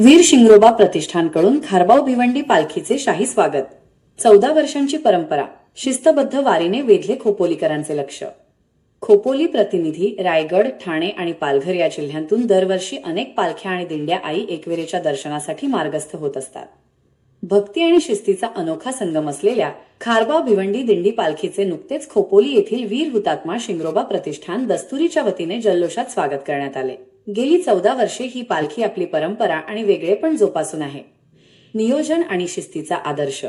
वीर शिंगरोबा प्रतिष्ठानकडून खारबाव भिवंडी पालखीचे शाही स्वागत। 14 वर्षांची परंपरा, शिस्तबद्ध वारीने वेधले खोपोलीकरांचे लक्ष। खोपोली प्रतिनिधी रायगड, ठाणे आणि पालघर या जिल्ह्यांतून दरवर्षी अनेक पालख्या आणि दिंड्या आई एकविरेच्या दर्शनासाठी मार्गस्थ होत असतात। भक्ती आणि शिस्तीचा अनोखा संगम असलेल्या खारबाव भिवंडी दिंडी पालखीचे नुकतेच खोपोली येथील वीर हुतात्मा शिंगरोबा प्रतिष्ठान दस्तुरीच्या वतीने जल्लोषात स्वागत करण्यात आले। गेली 14 वर्षे ही पालखी आपली परंपरा आणि वेगळेपण जोपासून आहे। नियोजन आणि शिस्तीचा आदर्श,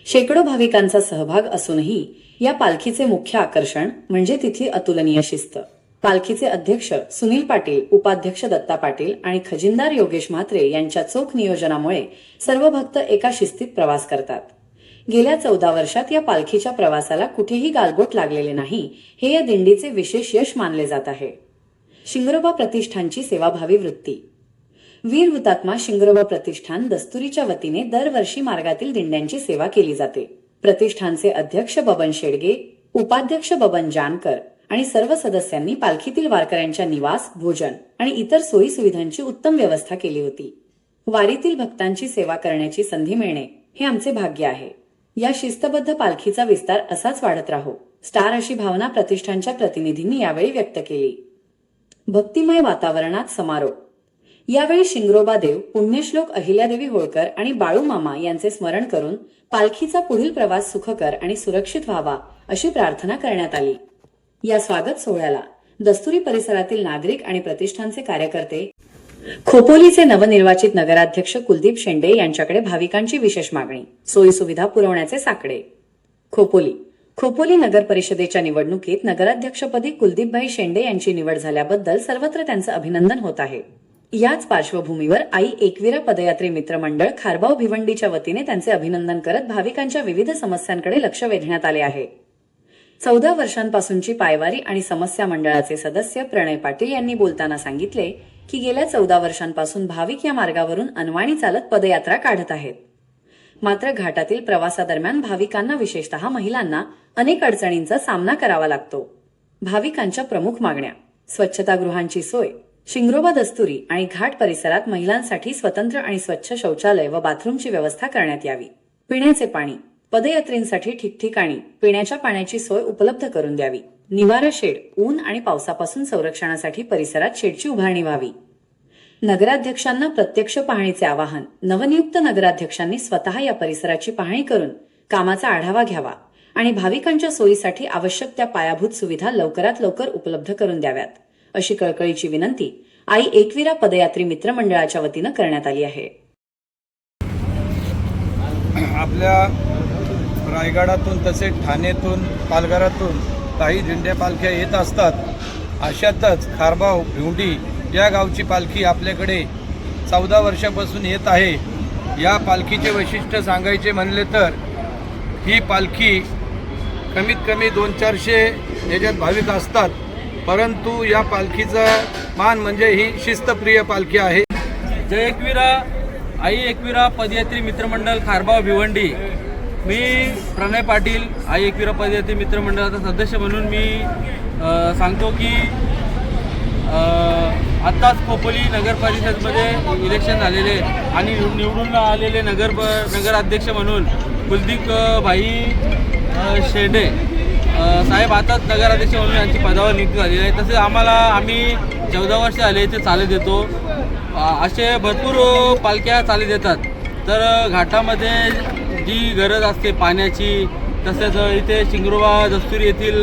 शेकडो भाविकांचा सहभाग असूनही या पालखीचे मुख्य आकर्षण म्हणजे तिथली अतुलनीय शिस्त। पालखीचे अध्यक्ष सुनील पाटील, उपाध्यक्ष दत्ता पाटील आणि खजिनदार योगेश म्हात्रे यांच्या चोख नियोजनामुळे सर्व भक्त एका शिस्तीत प्रवास करतात। गेल्या 14 वर्षात या पालखीच्या प्रवासाला कुठेही गालबोट लागलेले नाही, हे या दिंडीचे विशेष यश मानले जात आहे। शिंगरोबा प्रतिष्ठानची सेवाभावी वृत्ती। वीर हुतात्मा शिंगरोबा प्रतिष्ठान दस्तुरीच्या वतीने दरवर्षी मार्गातील दिंड्यांची सेवा केली जाते। प्रतिष्ठानचे अध्यक्ष बबन शेडगे, उपाध्यक्ष बबन जानकर आणि सर्व सदस्यांनी पालखीतील वारकऱ्यांच्या निवास, भोजन आणि इतर सोयी सुविधांची उत्तम व्यवस्था केली होती। वारीतील भक्तांची सेवा करण्याची संधी मिळणे हे आमचे भाग्य आहे। या शिस्तबद्ध पालखीचा विस्तार असाच वाढत राहो, स्टार अशी भावना प्रतिष्ठानच्या प्रतिनिधींनी यावेळी व्यक्त केली। भक्तिमय वातावरणात समारोप। यावेळी शिंगरोबा देव, पुण्यश्लोक अहिल्यादेवी होळकर आणि बाळू मामा यांचे स्मरण करून पालखीचा पुढील प्रवास सुखकर आणि सुरक्षित व्हावा अशी प्रार्थना करण्यात आली। या स्वागत सोहळ्याला दस्तुरी परिसरातील नागरिक आणि प्रतिष्ठानचे कार्यकर्ते, खोपोलीचे नवनिर्वाचित नगराध्यक्ष कुलदीप शेंडे यांच्याकडे भाविकांची विशेष मागणी, सोयी सुविधा पुरवण्याचे साकडे। खोपोली नगर परिषदेच्या निवडणुकीत नगराध्यक्षपदी कुलदीपभाई शेंडे यांची निवड झाल्याबद्दल सर्वत्र त्यांचं अभिनंदन होत आहे। याच पार्श्वभूमीवर आई एकविरा पदयात्री मित्रमंडळ खारबाव भिवंडीच्या वतीने त्यांचे अभिनंदन करत भाविकांच्या विविध समस्यांकडे लक्ष वेधण्यात आले आहे। 14 वर्षांपासूनची पायवारी आणि समस्या मंडळाचे सदस्य प्रणय पाटील यांनी बोलताना सांगितले की गेल्या 14 वर्षांपासून भाविक या मार्गावरून अनवाणी चालत पदयात्रा काढत आहेत। मात्र घाटातील प्रवासादरम्यान भाविकांना, विशेषतः महिलांना, अनेक अडचणींचा सामना करावा लागतो। भाविकांच्या प्रमुख मागण्या: स्वच्छतागृहांची सोय, शिंगरोबा दस्तुरी आणि घाट परिसरात महिलांसाठी स्वतंत्र आणि स्वच्छ शौचालय व बाथरूमची व्यवस्था करण्यात यावी, पिण्याचे पाणी, पदयात्रींसाठी ठिकठिकाणी पिण्याच्या पाण्याची सोय उपलब्ध करून द्यावी, निवारा शेड, ऊन आणि पावसापासून संरक्षणासाठी परिसरात शेडची उभारणी व्हावी। नगराध्यक्षांना प्रत्यक्ष पाहणीचे आवाहन। नवनियुक्त नगराध्यक्षांनी स्वतः या परिसराची पाहणी करून कामाचा आढावा घ्यावा आणि भाविकांच्या सोयीसाठी आवश्यक त्या पायाभूत सुविधा लवकरात लवकर उपलब्ध करून द्याव्यात, अशी कळकळीची विनंती आई एकविरा पदयात्री मित्रमंडळाच्या वतीनं करण्यात आली आहे। आपल्या रायगडातून तसेच ठाणेतून, पालघरातून काही दिंड्या पालख्या येत असतात। अशातच खारबाव भिवंडी या गावची पालखी आपल्याकडे 14 वर्षापासून येत आहे। या पालखीचे वैशिष्ट्य सांगायचे म्हणले तर ही पालखी कमीत कमी 200-400 याच्यात भाविक असतात, परंतु या पालखीचा मान म्हणजे ही शिस्तप्रिय पालखी आहे। जय एकविरा, आई एकविरा पदयात्री मित्रमंडळ खारबाव भिवंडी। मी प्रणय पाटील, आई एकविरा पदयात्री मित्रमंडळाचा सदस्य म्हणून मी सांगतो की आत्ताच खोपोली नगर परिषदेमध्ये इलेक्शन झालेले आणि निवडून आलेले नगराध्यक्ष म्हणून कुलदीप भाई शेंडे साहेब आताच नगराध्यक्ष म्हणून यांची पदावर नियुक्ती झालेली आहे। तसेच आम्ही 14 वर्ष झाले इथे चालत येतो। असे भरपूर पालख्या चालत येतात। तर घाटामध्ये जी गरज असते पाण्याची, तसेच इथे शिंगरोबा दस्तुरी येथील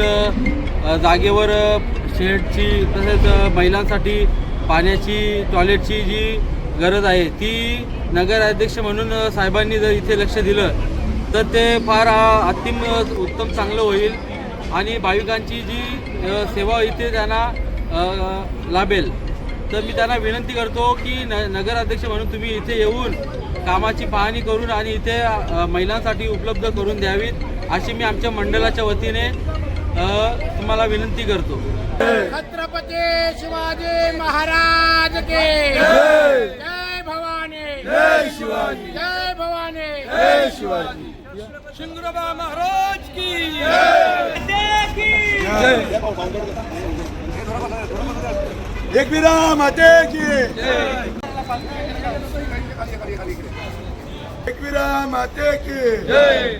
जागेवर शेडची, तसेच महिलांसाठी पाण्याची, टॉयलेटची जी गरज आहे ती नगराध्यक्ष म्हणून साहेबांनी जर इथे लक्ष दिलं तर ते फार उत्तम चांगलं होईल आणि भाविकांची जी सेवा इथे त्यांना लाभेल। तर मी त्यांना विनंती करतो की नगराध्यक्ष म्हणून तुम्ही इथे येऊन कामाची पाहणी करून आणि इथे महिलांसाठी उपलब्ध करून द्यावीत, अशी मी आमच्या मंडळाच्या वतीने तुम्हाला विनंती करतो। छत्रपती शिवाजी महाराज के जय भवानी, जय शिवाजी, जय भवानी, जय शिवाजी। शिंगरोबा महाराज की जय। एकविरा माते की एकविरा माते की जय.